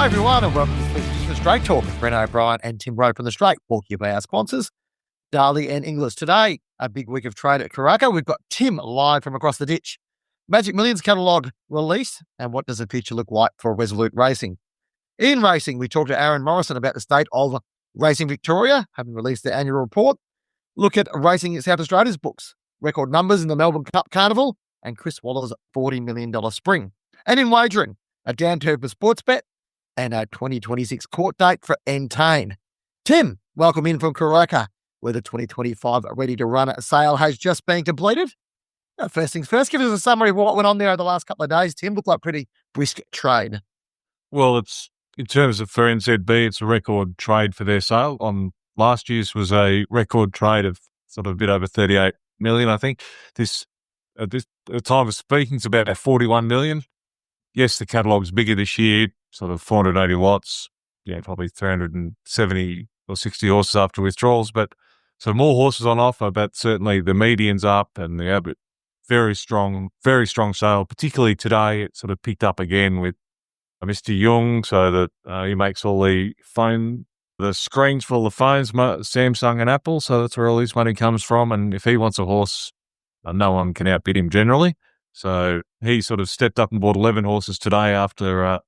Hi everyone, and welcome to the Straight Talk with Brennan O'Brien and Tim Rowe from the Straight, brought to you by our sponsors, Darley and Inglis. Today, a big week of trade at Karaka. We've got Tim live from across the ditch. Magic Millions catalogue release, and what does the future look like for Resolute Racing? In racing, we talked to Aaron Morrison about the state of Racing Victoria, having released their annual report. Look at racing in South Australia's books, record numbers in the Melbourne Cup Carnival, and Chris Waller's $40 million spring. And in wagering, a downturn for Sportsbet and a 2026 court date for Entain. Tim, welcome in from Karaka, where the 2025 ready-to-run sale has just been completed. First things first, give us a summary of what went on there over the last couple of days. Tim, looked like pretty brisk trade. Well, it's in terms of for NZB, it's a record trade for their sale. On last year's was a record trade of sort of a bit over 38 million, I think. This at the time of speaking, it's about 41 million. Yes, the catalogue's bigger this year, sort of 480 lots, probably 370 or 60 horses after withdrawals, but so more horses on offer, but certainly the median's up and but very strong sale, particularly today. It sort of picked up again with Mr. Young, so that he makes all the screens for all the phones, Samsung and Apple, so that's where all his money comes from, and if he wants a horse, no one can outbid him generally. So he sort of stepped up and bought 11 horses today after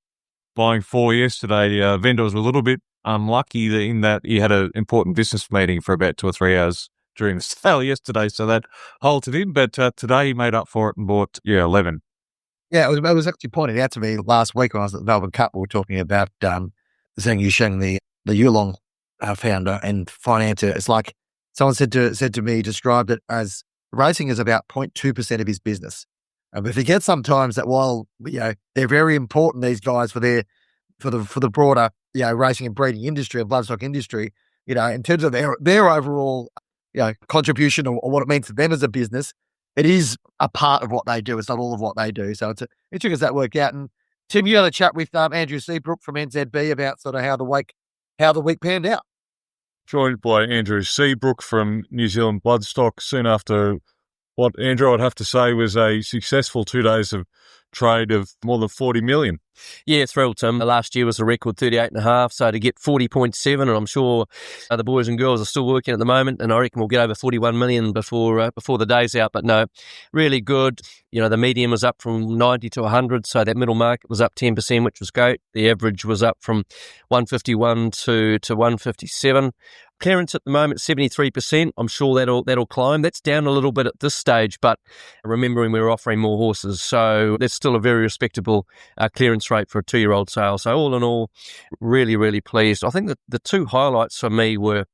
buying 4 yesterday. Vendor was a little bit unlucky in that he had an important business meeting for about 2 or 3 hours during the sale yesterday, so that halted him. But today he made up for it and bought 11. Yeah, it was actually pointed out to me last week when I was at the Melbourne Cup. We were talking about Zhang Yusheng, the Yulong founder and financier. It's like someone said to me, described it as racing is about 0.2% of his business. We forget sometimes that while they're very important, these guys for the broader racing and breeding industry and bloodstock industry, in terms of their overall contribution or what it means to them as a business, it is a part of what they do. It's not all of what they do. So it's interesting as that work out. And Tim, you had a chat with Andrew Seabrook from NZB about sort of how the week panned out. Joined by Andrew Seabrook from New Zealand Bloodstock soon after what Andrew, I'd have to say, was a successful 2 days of trade of more than 40 million. Yeah, thrilled, Tim. Last year was a record 38.5, so to get 40.7, and I'm sure the boys and girls are still working at the moment, and I reckon we'll get over 41 million before the day's out. But no, really good. The median was up from 90 to 100, so that middle market was up 10%, which was great. The average was up from 151 to 157. Clearance at the moment, 73%. I'm sure that'll climb. That's down a little bit at this stage, but remembering we're offering more horses, so that's still a very respectable clearance rate for a 2-year-old sale. So all in all, really, really pleased. I think that the two highlights for me were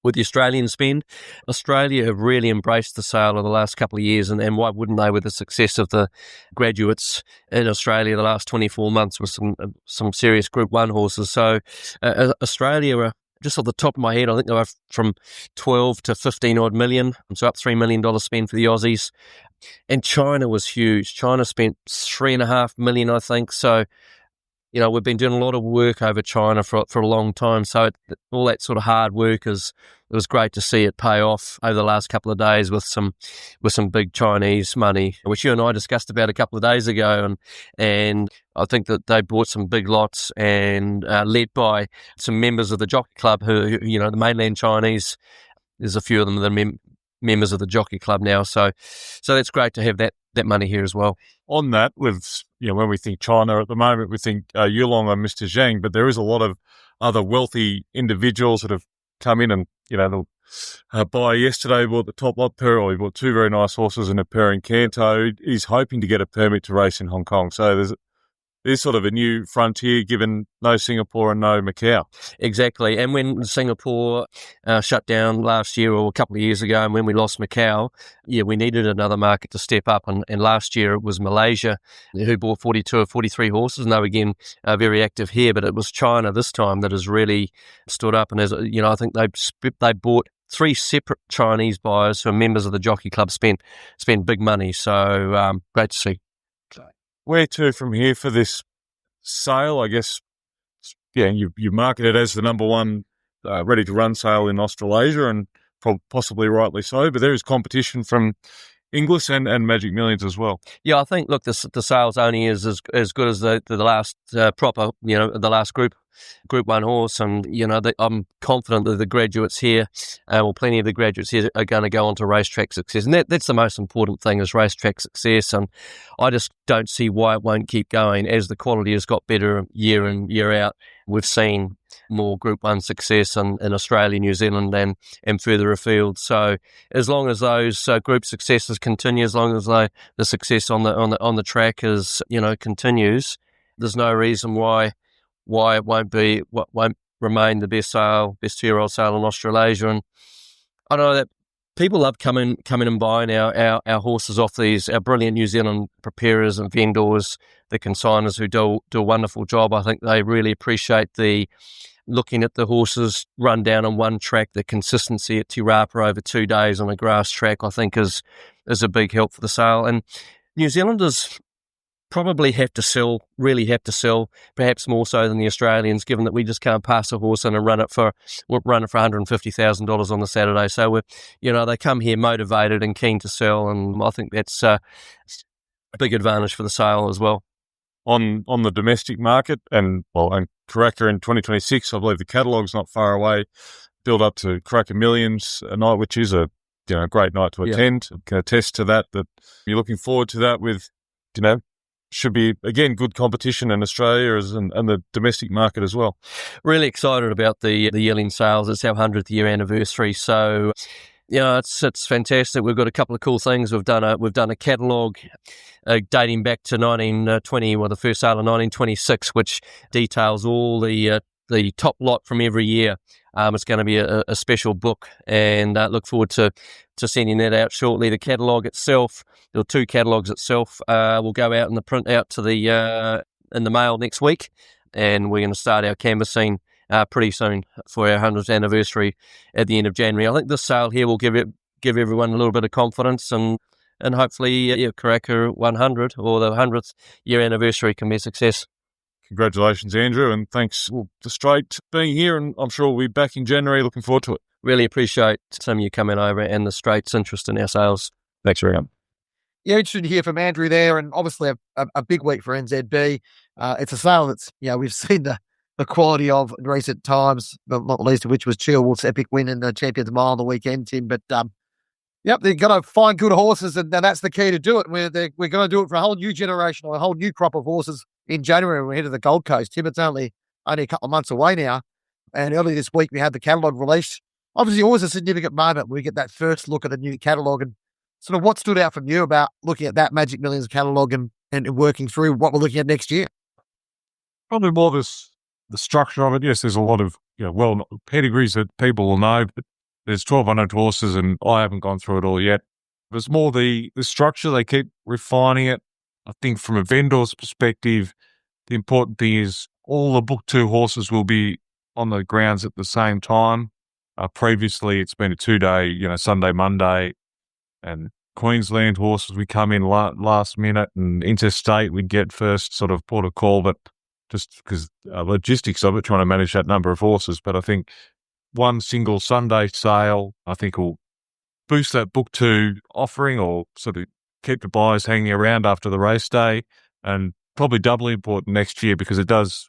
with the Australian spend. Australia have really embraced the sale of the last couple of years, and why wouldn't they, with the success of the graduates in Australia the last 24 months with some serious Group 1 horses. So Australia are, just off the top of my head, I think they were from 12 to 15 odd million. So up $3 million spend for the Aussies. And China was huge. China spent 3.5 million, I think. So, we've been doing a lot of work over China for a long time. So all that sort of hard work it was great to see it pay off over the last couple of days with some big Chinese money, which you and I discussed about a couple of days ago. And I think that they bought some big lots and led by some members of the Jockey Club who the mainland Chinese. There's a few of them that are members of the Jockey Club now. So that's great to have that money here as well. On that, with when we think China at the moment, we think Yulong and Mr. Zhang, but there is a lot of other wealthy individuals that have come in and they'll buy yesterday, bought the top lot pair, or he bought 2 very nice horses and a pair in Kanto. He's hoping to get a permit to race in Hong Kong. So there's sort of a new frontier given no Singapore and no Macau. Exactly. And when Singapore shut down last year or a couple of years ago, and when we lost Macau, we needed another market to step up. And last year it was Malaysia who bought 42 or 43 horses. And they were again very active here, but it was China this time that has really stood up. And as I think they bought 3 separate Chinese buyers who are members of the Jockey Club spent big money. So great to see. Where to from here for this sale? I guess, you market it as the number one ready-to-run sale in Australasia, and possibly rightly so, but there is competition from Inglis and Magic Millions as well. Yeah, I think, look, the sales only is as good as the last proper, the last Group 1 horse. And, I'm confident that the graduates here, plenty of the graduates here are going to go on to racetrack success. And that's the most important thing, is racetrack success. And I just don't see why it won't keep going as the quality has got better year in, year out. We've seen more Group 1 success in Australia, New Zealand and further afield. So as long as those group successes continue, as long as the success on the track is, continues, there's no reason why it won't remain the best 2-year-old sale in Australasia. And I know that people love coming and buying our horses off our brilliant New Zealand preparers and vendors, the consigners who do a wonderful job. I think they really appreciate looking at the horses run down on one track. The consistency at Te Rapa over 2 days on a grass track, I think, is a big help for the sale. And New Zealanders probably really have to sell, perhaps more so than the Australians, given that we just can't pass a horse in and run it for $150,000 on the Saturday. So they come here motivated and keen to sell, and I think that's a big advantage for the sale as well. On the domestic market, and Karaka in 2026, I believe the catalogue's not far away. Build up to Karaka Millions a night, which is a great night to attend. I can attest to that you're looking forward to that with, should be, again, good competition in Australia and the domestic market as well. Really excited about the yearling sales. It's our 100th year anniversary. So, it's fantastic. We've got a couple of cool things. We've done a catalogue dating back to 1920, the first sale in 1926, which details all the top lot from every year. It's going to be a special book, and look forward to sending that out shortly. The catalogue itself, there are 2 catalogues itself, will go out in the print out to in the mail next week, and we're going to start our canvassing pretty soon for our 100th anniversary at the end of January. I think this sale here will give everyone a little bit of confidence, and hopefully Karaka 100 or the 100th year anniversary can be a success. Congratulations, Andrew, and thanks to Straight being here, and I'm sure we'll be back in January. Looking forward to it. Really appreciate some of you coming over and the Straight's interest in our sales. Thanks very much. Yeah, interesting to hear from Andrew there, and obviously a big week for NZB. It's a sale that's, we've seen the quality of in recent times, not least of which was Chilwell's epic win in the Champions Mile on the weekend, Tim. But they're going to find good horses, and that's the key to do it. We're going to do it for a whole new generation, or a whole new crop of horses in January when we head to the Gold Coast. Tim, it's only a couple of months away now, and earlier this week we had the catalogue released. Obviously, always a significant moment when we get that first look at the new catalogue, and sort of what stood out from you about looking at that Magic Millions catalogue and working through what we're looking at next year. Probably more the structure of it. Yes, there's a lot of pedigrees that people will know, but there's 1,200 horses, and I haven't gone through it all yet. There's more the structure. They keep refining it. I think from a vendor's perspective, the important thing is all the Book 2 horses will be on the grounds at the same time. Previously, it's been a 2-day, Sunday, Monday, and Queensland horses, we come in last minute, and interstate, we'd get first sort of port of call, but just because logistics of it, trying to manage that number of horses. But I think one single Sunday sale, I think, will boost that Book 2 offering, or sort of keep the buyers hanging around after the race day, and probably doubly important next year because it does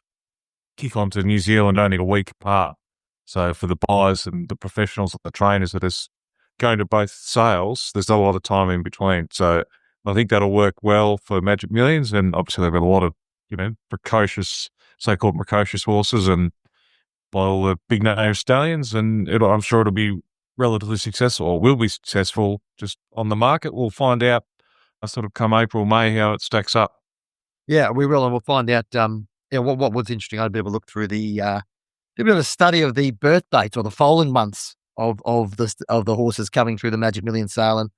kick on to New Zealand only a week apart. So for the buyers and the professionals and the trainers that is going to both sales, there's not a lot of time in between. So I think that'll work well for Magic Millions, and obviously they've got a lot of, so-called precocious horses, and by all the big name stallions, and I'm sure it'll be relatively successful, or will be successful just on the market. We'll find out sort of come April, May, how it stacks up. Yeah, we will, and we'll find out what was interesting. I had a bit of a look through a bit of a study of the birth dates or the foaling months of the horses coming through the Magic Millions sale, and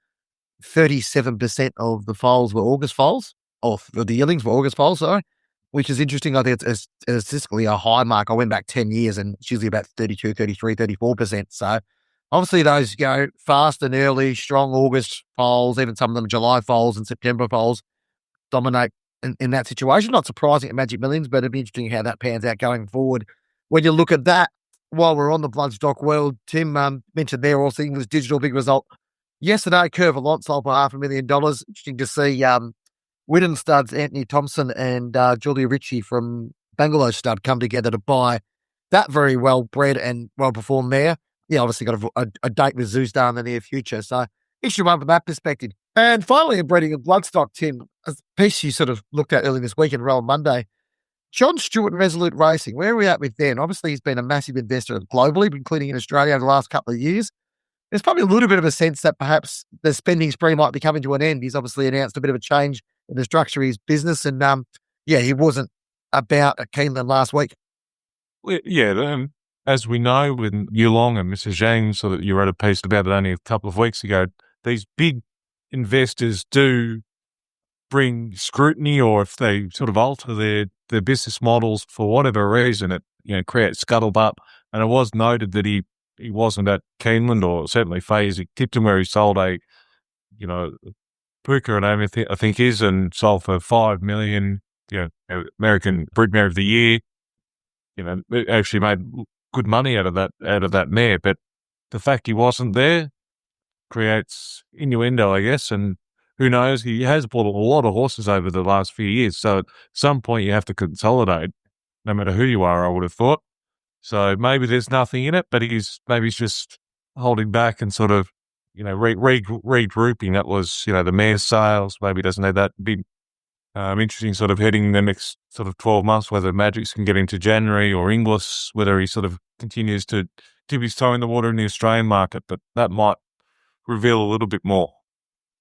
37% of the foals were August foals, or the yearlings were August foals, sorry, which is interesting. I think it's statistically a high mark. I went back 10 years, and it's usually about 32, 33, 34%. So obviously those go fast and early, strong August foals, even some of them July foals and September foals dominate in that situation. Not surprising at Magic Millions, but it'd be interesting how that pans out going forward. When you look at that, while we're on the bloodstock world, Tim mentioned there also Inglis Digital, big result Yesterday, Curve a lot sold for $500,000. Interesting to see Widden studs Anthony Thompson and Julia Ritchie from Bangalore Stud come together to buy that very well bred and well performed mare. Yeah, obviously got a date with Zoostar in the near future. So issue one from that perspective. And finally, a breeding of bloodstock, Tim, a piece you sort of looked at early this week in Roll Monday. John Stewart and Resolute Racing, where are we at with them? Obviously, he's been a massive investor globally, including in Australia over the last couple of years. There's probably a little bit of a sense that perhaps the spending spree might be coming to an end. He's obviously announced a bit of a change in the structure of his business. And he wasn't about at Keeneland last week. Yeah, as we know, with Yulong and Mrs. Zhang, so that you wrote a piece about it only a couple of weeks ago, these big investors do bring scrutiny, or if they sort of alter their business models for whatever reason, it creates scuttlebutt. And it was noted that he wasn't at Keeneland, or certainly Faye's Tipton, where he sold a Puka and I think is, and sold for $5 million. American Broodmare of the Year. It actually made good money out of that mare. But the fact he wasn't there creates innuendo, I guess. And who knows? He has bought a lot of horses over the last few years. So at some point you have to consolidate, no matter who you are, I would have thought. So maybe there's nothing in it, but he's just holding back and sort of, regrouping. That was, the mare's sales. Maybe he doesn't have that big. Interesting sort of heading the next sort of 12 months, whether Magic's can get into January or Inglis, whether he sort of continues to dip his toe in the water in the Australian market, but that might reveal a little bit more.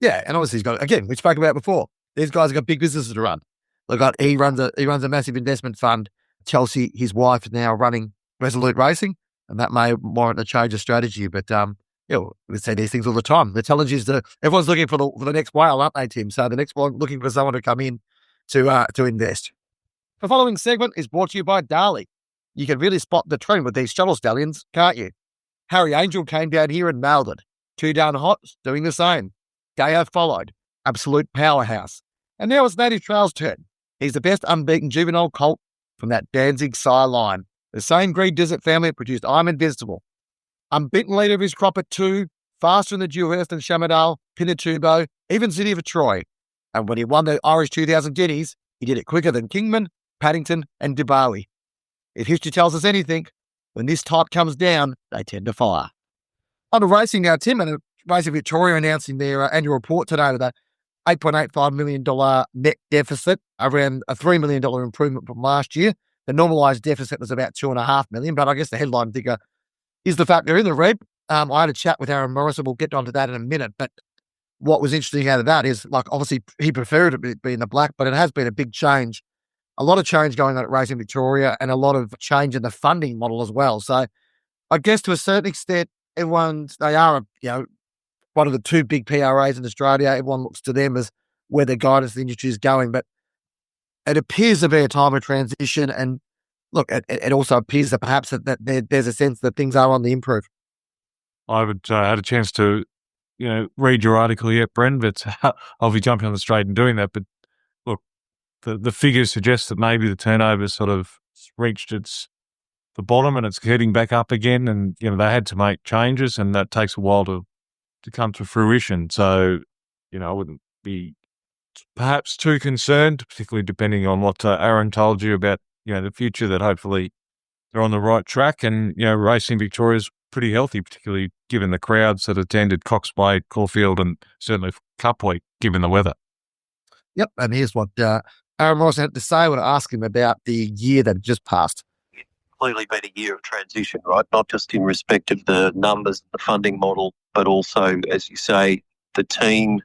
Yeah, and obviously he's got, again, we spoke about before, these guys have got big businesses to run. He runs a massive investment fund. Chelsea, his wife, is now running Resolute Racing, and that may warrant a change of strategy, but we say these things all the time. The challenge is everyone's looking for the next whale, aren't they, Tim? So the next one looking for someone to come in to invest. The following segment is brought to you by Darley. You can really spot the trend with these shuttle stallions, can't you? Harry Angel came down here and nailed it. Too Down Hot's doing the same. Gaio followed. Absolute powerhouse. And now it's Native Trail's turn. He's the best unbeaten juvenile colt from that Danzig sire line. The same Green Desert family that produced I'm Invincible. Unbeaten leader of his crop at 2, faster in the Dewhurst and Shamadale, Pinatubo, even City of Troy. And when he won the Irish 2000 Guineas, he did it quicker than Kingman, Paddington and Dubawi. If history tells us anything, when this type comes down, they tend to fire. On to racing now, Tim, and Racing Victoria announcing their annual report today with a $8.85 million net deficit, around a $3 million improvement from last year. The normalised deficit was about $2.5 million, but I guess the headline figure is the factor in the red. I had a chat with Aaron Morrison. We'll get onto that in a minute. But what was interesting out of that is, obviously he preferred it being the black, but it has been a big change. A lot of change going on at Racing Victoria and a lot of change in the funding model as well. So I guess to a certain extent, they are, one of the two big PRAs in Australia. Everyone looks to them as where the guidance of the industry is going. But it appears to be a time of transition. And look, it also appears that perhaps that there's a sense that things are on the improve. I haven't had a chance to, read your article yet, Bren, but I'll be jumping on the straight and doing that. But look, the figures suggest that maybe the turnover sort of reached the bottom and it's heading back up again. And, they had to make changes, and that takes a while to come to fruition. So, I wouldn't be perhaps too concerned, particularly depending on what Aaron told you about, the future, that hopefully they're on the right track. And, Racing Victoria's pretty healthy, particularly given the crowds that attended Cox Plate, Caulfield, and certainly Cup Week, given the weather. Yep, and here's what Aaron Morrison had to say when I asked him about the year that just passed. It's clearly been a year of transition, right? Not just in respect of the numbers, the funding model, but also, as you say, the team,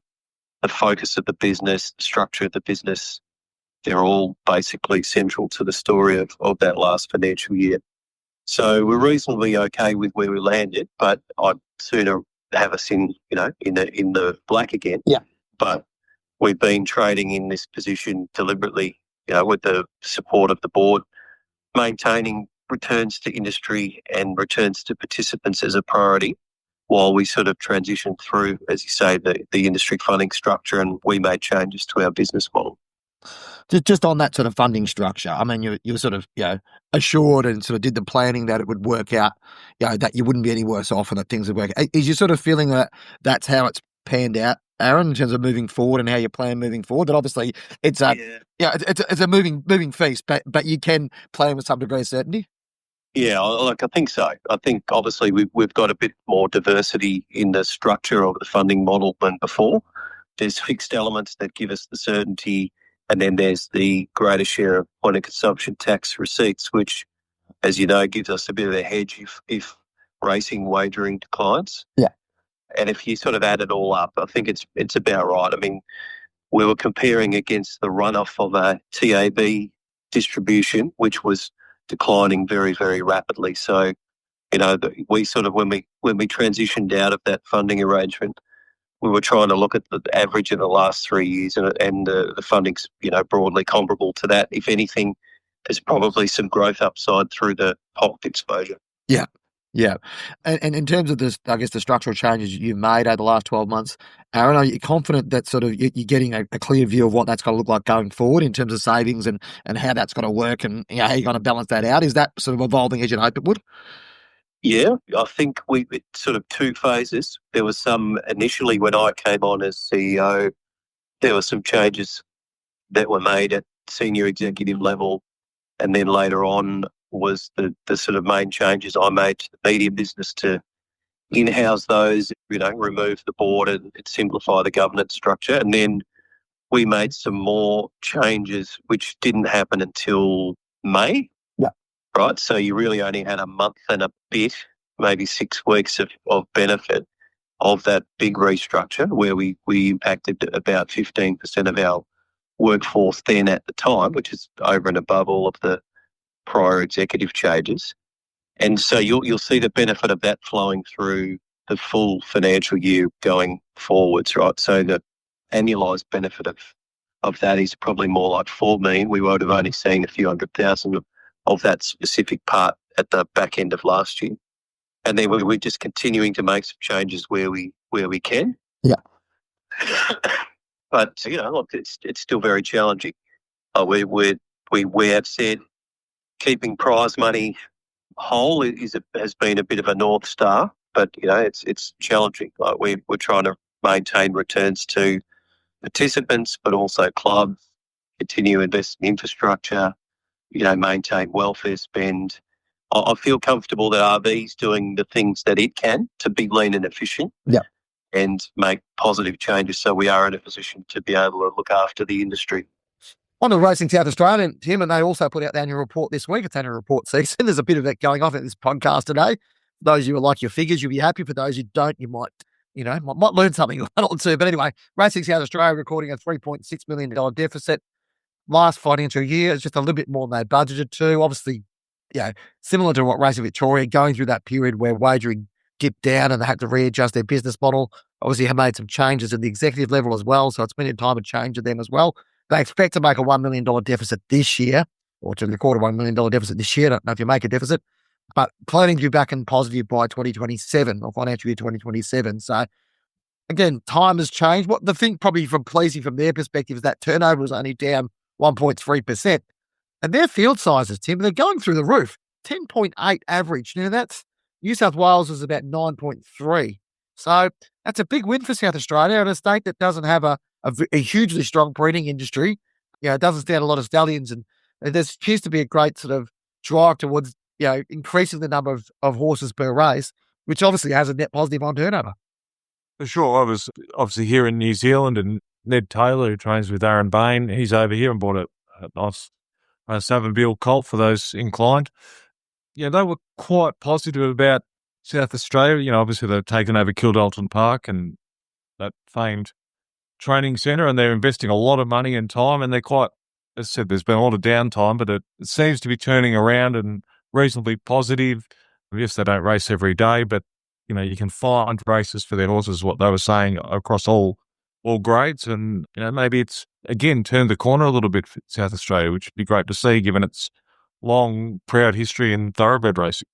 the focus of the business, the structure of the business. They're all basically central to the story of that last financial year. So we're reasonably okay with where we landed, but I'd sooner have us in the black again. Yeah. But we've been trading in this position deliberately, with the support of the board, maintaining returns to industry and returns to participants as a priority, while we sort of transition through, as you say, the industry funding structure, and we made changes to our business model. Just on that sort of funding structure, I mean, you were sort of, assured and sort of did the planning that it would work out, that you wouldn't be any worse off and that things would work. Is you sort of feeling that that's how it's panned out, Aaron, in terms of moving forward and how you plan moving forward? That obviously it's a moving feast, but you can plan with some degree of certainty. Yeah, I think so. I think obviously we've got a bit more diversity in the structure of the funding model than before. There's fixed elements that give us the certainty, and then there's the greater share of point of consumption tax receipts, which, as you know, gives us a bit of a hedge if racing wagering declines. Yeah. And if you sort of add it all up, I think it's about right. I mean, we were comparing against the runoff of a TAB distribution, which was declining very, very rapidly. So, we sort of, when we transitioned out of that funding arrangement, we were trying to look at the average of the last 3 years, and the funding's, broadly comparable to that. If anything, there's probably some growth upside through the POC exposure. Yeah. Yeah. And in terms of this, I guess the structural changes you've made over the last 12 months, Aaron, are you confident that sort of you're getting a clear view of what that's going to look like going forward in terms of savings and how that's going to work and how you're going to balance that out? Is that sort of evolving as you'd hope it would? Yeah, I think it's sort of two phases. There was some initially when I came on as CEO, there were some changes that were made at senior executive level, and then later on was the sort of main changes I made to the media business to in-house those, remove the board and simplify the governance structure. And then we made some more changes which didn't happen until May. Yeah. Right. So you really only had a month and a bit, maybe 6 weeks of benefit of that big restructure where we impacted about 15% of our workforce then at the time, which is over and above all of the prior executive changes. And so you'll see the benefit of that flowing through the full financial year going forwards, right? So the annualised benefit of that is probably more like 4 million. We would have only seen a few 100,000 of that specific part at the back end of last year. And then we're just continuing to make some changes where we can. Yeah. But, look, it's still very challenging. We have said keeping prize money whole has been a bit of a North Star, but, it's challenging. Like we're trying to maintain returns to participants, but also clubs, continue to invest in infrastructure, maintain welfare spend. I feel comfortable that RV's doing the things that it can to be lean and efficient. Yeah. And make positive changes so we are in a position to be able to look after the industry. On to Racing South Australia, Tim, and they also put out the annual report this week. It's annual report season. There's a bit of it going off at this podcast today. For those of you who like your figures, you'll be happy. For those who don't, you might learn something one or two. But anyway, Racing South Australia recording a $3.6 million deficit. Last financial year, it's just a little bit more than they budgeted to. Obviously, similar to what Racing Victoria, going through that period where wagering dipped down and they had to readjust their business model. Obviously, have made some changes at the executive level as well, so it's been a time of change at them as well. They expect to make a $1 million deficit this year, or to record a $1 million deficit this year. I don't know if you make a deficit, but planning to be back in positive by 2027 or financial year 2027. So, again, time has changed. What the thing probably pleasing from their perspective is that turnover was only down 1.3%. And their field sizes, Tim, they're going through the roof. 10.8 average. Now, that's New South Wales is about 9.3. So that's a big win for South Australia, in a state that doesn't have a hugely strong breeding industry. It doesn't stand a lot of stallions, and there appears to be a great sort of drive towards increasing the number of horses per race, which obviously has a net positive on turnover. For sure. I was obviously here in New Zealand, and Ned Taylor, who trains with Aaron Bain, he's over here and bought a nice Savonville colt for those inclined. They were quite positive about South Australia. Obviously they've taken over Kildalton Park and that famed training centre, and they're investing a lot of money and time, and they're quite, as I said, there's been a lot of downtime, but it seems to be turning around and reasonably positive. Yes, they don't race every day, but, you can find races for their horses, what they were saying, across all grades. And, maybe it's, again, turned the corner a little bit for South Australia, which would be great to see given its long, proud history in thoroughbred racing.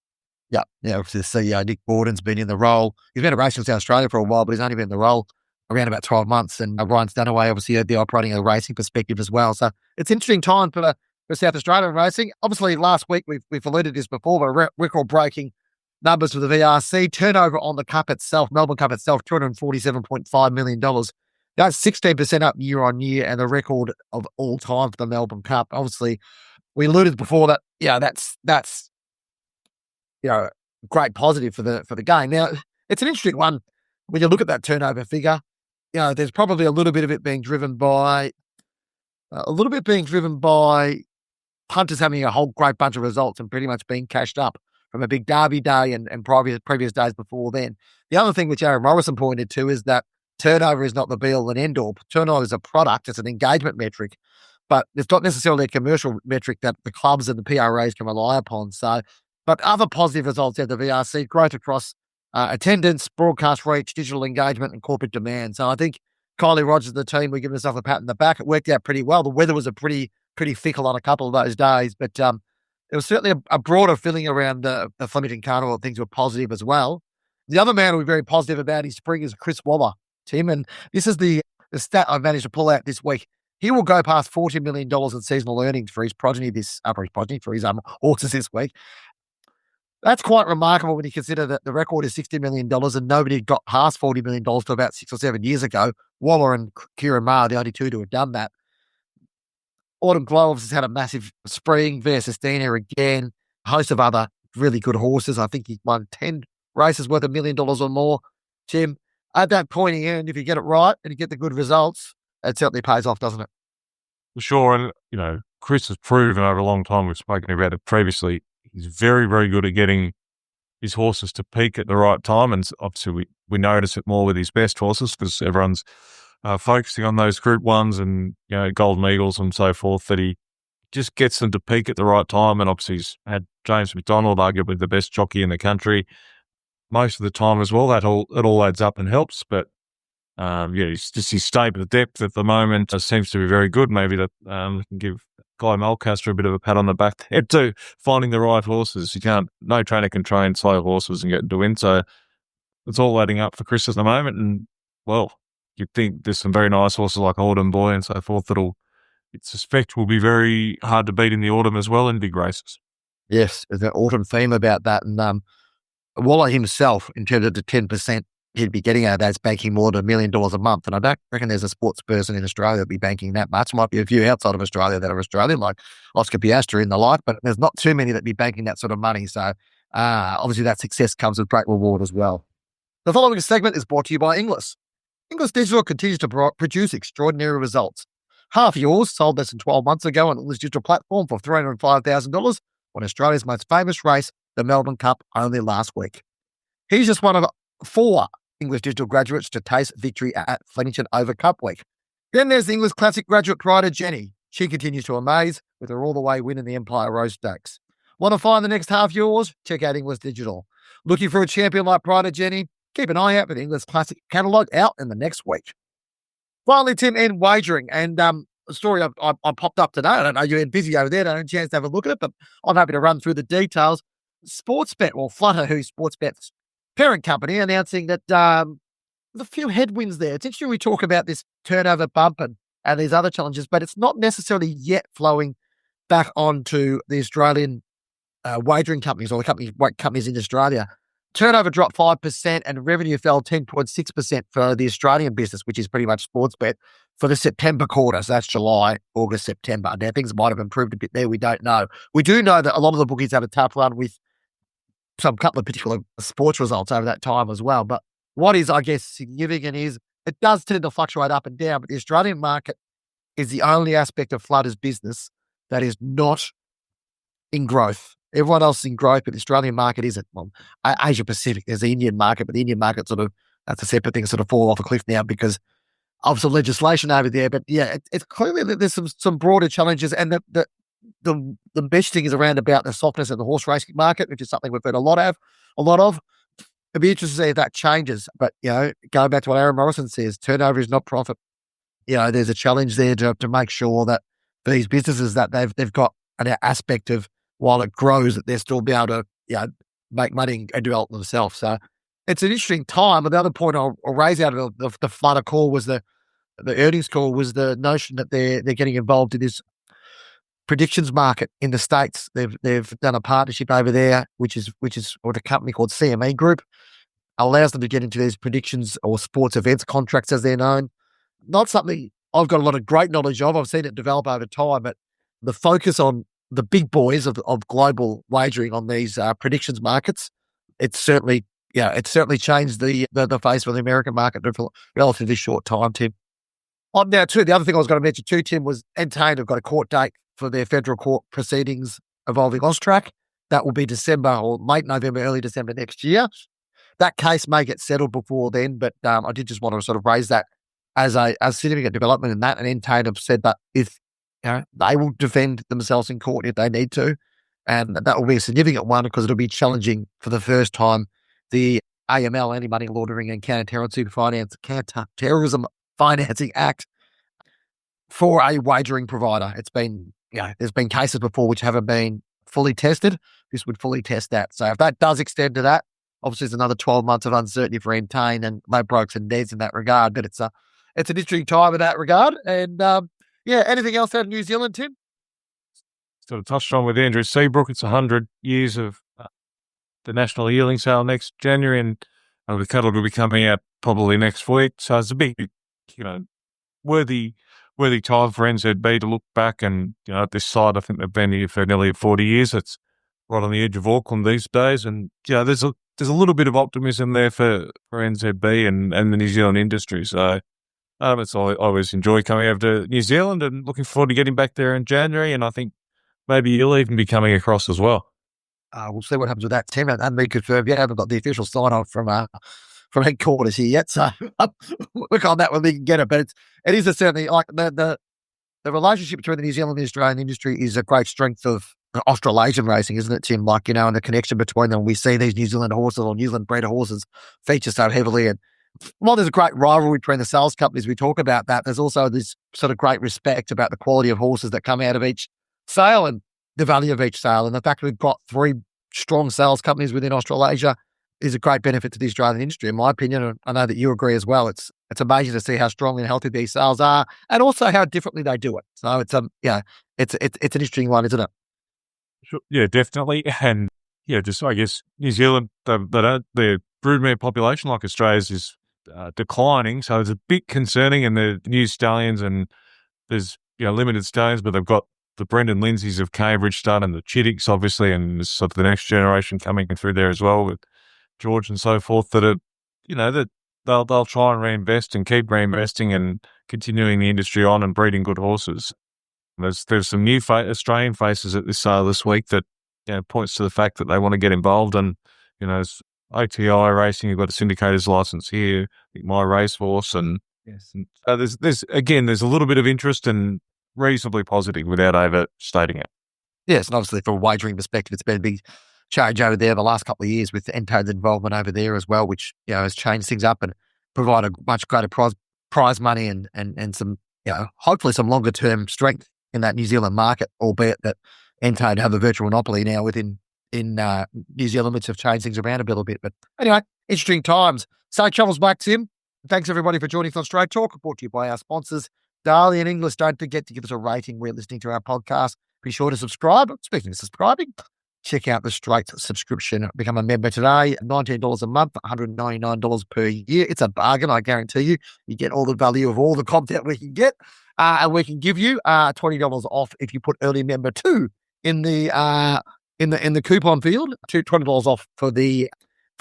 Yeah. The CEO, Nick Borden's been in the role. He's been a racer in South Australia for a while, but he's only been in the role around about 12 months. And Ryan Stanaway obviously had the operating and racing perspective as well. So it's an interesting time for South Australian racing. Obviously, last week, we've alluded to this before, but record-breaking numbers for the VRC. Turnover on the Cup itself, Melbourne Cup itself, $247.5 million. That's 16% up year on year, and the record of all time for the Melbourne Cup. Obviously, we alluded before that, that's great positive for the game. Now, it's an interesting one when you look at that turnover figure. There's probably a little bit of it being driven by punters having a whole great bunch of results and pretty much being cashed up from a big derby day and previous days before then. The other thing which Aaron Morrison pointed to is that turnover is not the be-all and end-all. Turnover is a product. It's an engagement metric, but it's not necessarily a commercial metric that the clubs and the PRAs can rely upon. So, but other positive results out of the VRC, growth across attendance, broadcast reach, digital engagement, and corporate demand. So I think Kylie Rogers and the team, we give themselves a pat on the back. It worked out pretty well. The weather was a pretty fickle on a couple of those days, but there was certainly a broader feeling around the Flemington Carnival. Things were positive as well. The other man we're very positive about his spring is Chris Waller, Tim, and this is the stat I managed to pull out this week. He will go past $40 million in seasonal earnings for his progeny for his horses this week. That's quite remarkable when you consider that the record is $60 million and nobody got past $40 million to about 6 or 7 years ago. Waller and Kieran Maher are the only two to have done that. Autumn Gloves has had a massive spring. Versestina again. A host of other really good horses. I think he won 10 races worth $1 million or more. Jim, at that pointy end, if you get it right and you get the good results, it certainly pays off, doesn't it? For sure. And, Chris has proven over a long time, we've spoken about it previously, he's very, very good at getting his horses to peak at the right time. And obviously we notice it more with his best horses because everyone's focusing on those Group 1s and, Golden Eagles and so forth, that he just gets them to peak at the right time. And obviously he's had James McDonald, arguably the best jockey in the country, most of the time as well. It all adds up and helps. But, it's just his stable depth at the moment seems to be very good. Maybe that we can give Guy Mulcaster a bit of a pat on the back there too, finding the right horses. No trainer can train slow horses and get them to win. So it's all adding up for Chris at the moment. And, well, you'd think there's some very nice horses like Autumn Boy and so forth that'll, you'd suspect, will be very hard to beat in the autumn as well in big races. Yes, there's an autumn theme about that. And Waller himself, in terms of the 10% he'd be getting out of that, is banking more than $1 million a month. And I don't reckon there's a sports person in Australia that'd be banking that much. Might be a few outside of Australia that are Australian, like Oscar Piastri and the like, but there's not too many that'd be banking that sort of money. So obviously that success comes with great reward as well. The following segment is brought to you by Inglis. Inglis Digital continues to produce extraordinary results. Half yours sold less than 12 months ago on Inglis Digital platform for $305,000 on Australia's most famous race, the Melbourne Cup, only last week. He's just one of 4 English Digital graduates to taste victory at Flemington over Cup Week. Then there's the English Classic graduate Pride Jenny. She continues to amaze with her all-the-way win in the Empire Rose Stakes. Want to find the next half yours? Check out Inglis Digital. Looking for a champion like Pride Jenny? Keep an eye out for the English Classic catalogue out in the next week. Finally, Tim, in wagering. And a story I popped up today. I don't know, you're busy over there. I don't have a chance to have a look at it, but I'm happy to run through the details. Sportsbet, or Flutter, who's Sportsbet's parent company, announcing that there's a few headwinds there. It's interesting we talk about this turnover bump and these other challenges, but it's not necessarily yet flowing back onto the Australian wagering companies or the companies in Australia. Turnover dropped 5% and revenue fell 10.6% for the Australian business, which is pretty much Sportsbet, for the September quarter. So that's July, August, September. Now, things might have improved a bit there. We don't know. We do know that a lot of the bookies have a tough run with some couple of particular sports results over that time as well. But what is, I guess, significant is it does tend to fluctuate up and down, but the Australian market is the only aspect of Flutter's business that is not in growth. Everyone else is in growth, but the Australian market isn't. Well, Asia Pacific, there's the Indian market, but the Indian market that's a separate thing, sort of fall off a cliff now because of some legislation over there. But yeah, it's clearly that there's some broader challenges, and the best thing is around about the softness of the horse racing market, which is something we've heard a lot of. It'd be interesting to see if that changes. But, going back to what Aaron Morrison says, turnover is not profit. There's a challenge there to make sure that these businesses that they've got an aspect of, while it grows, that they'll still be able to, make money and develop themselves. So it's an interesting time. But the other point I'll raise out of the Flutter call was the earnings call was the notion that they're getting involved in this predictions market in the States. They've done a partnership over there, which is with a company called CME Group, allows them to get into these predictions or sports events contracts as they're known. Not something I've got a lot of great knowledge of. I've seen it develop over time, but the focus on the big boys of global wagering on these predictions markets, it's certainly changed the face of the American market in a relatively short time, Tim. Now, too, the other thing I was going to mention too, Tim, was Entain have got a court date for their federal court proceedings involving Austrac. That will be December or late November, early December next year. That case may get settled before then, but I did just want to sort of raise that as significant development in that. And Entain have said that if they will defend themselves in court if they need to, and that will be a significant one because it'll be challenging for the first time the AML, Anti-Money Laundering and Counter-Terrorism Financing Act for a wagering provider. It's been, there's been cases before which haven't been fully tested. This would fully test that. So if that does extend to that, obviously there's another 12 months of uncertainty for Entain and Ladbrokes and Neds in that regard. But it's an interesting time in that regard. And anything else out of New Zealand, Tim? Sort of touched on with Andrew Seabrook. It's 100 years of the National Yearling Sale next January, and the catalogue will be coming out probably next week. So it's a big, worthy time for NZB to look back. And at this side, I think they've been here for nearly 40 years. It's right on the edge of Auckland these days, and there's a little bit of optimism there for NZB and the New Zealand industry. So I always enjoy coming over to New Zealand and looking forward to getting back there in January. And I think maybe you'll even be coming across as well. We'll see what happens with that, Tim. And be confirmed yet. I haven't got the official sign-off from headquarters here yet. So look on that when we can get it. But it is certainly like the relationship between the New Zealand and the Australian industry is a great strength of Australasian racing, isn't it, Tim? Like, and the connection between them. We see these New Zealand horses or New Zealand bred horses feature so heavily. And while there's a great rivalry between the sales companies, we talk about that, there's also this sort of great respect about the quality of horses that come out of each sale and the value of each sale. And the fact we've got 3 strong sales companies within Australasia is a great benefit to the Australian industry, in my opinion. And I know that you agree as well. It's amazing to see how strong and healthy these sales are, and also how differently they do it. So it's an interesting one, isn't it? Sure. Yeah, definitely. And just I guess New Zealand, their broodmare population like Australia's is declining, so it's a bit concerning. And the new stallions, and there's limited stallions, but they've got the Brendan Lindsays of Cambridge starting, and the Chittix obviously, and sort of the next generation coming through there as well with George and so forth. That that they'll try and reinvest and keep reinvesting and continuing the industry on and breeding good horses. There's some new Australian faces at this sale this week that points to the fact that they want to get involved. And it's OTI Racing, you've got a syndicator's license here, My Racehorse, and yes, there's a little bit of interest and reasonably positive without overstating it. Yes, and obviously from a wagering perspective, it's been a big change over there the last couple of years with Entain's involvement over there as well, which has changed things up and provided much greater prize money and some hopefully some longer term strength in that New Zealand market, albeit that Entain have a virtual monopoly now in New Zealand, which have changed things around a little bit. But anyway, interesting times. Safe travels back, Tim. Thanks everybody for joining us on Straight Talk, brought to you by our sponsors, Darley and Inglis. Don't forget to give us a rating where you're listening to our podcast. Be sure to subscribe. Speaking of subscribing, check out the Straight subscription. Become a member today, $19 a month, $199 per year. It's a bargain, I guarantee you. You get all the value of all the content we can get. And we can give you $20 off if you put early member 2 in the coupon field, $20 off for the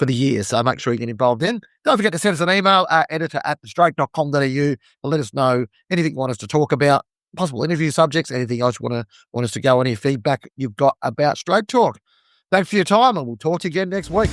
year. So make sure you get involved in. Don't forget to send us an email, editor@thestraight.com.au, and let us know anything you want us to talk about, possible interview subjects, anything else you want us to go, any feedback you've got about Straight Talk. Thanks for your time, and we'll talk to you again next week.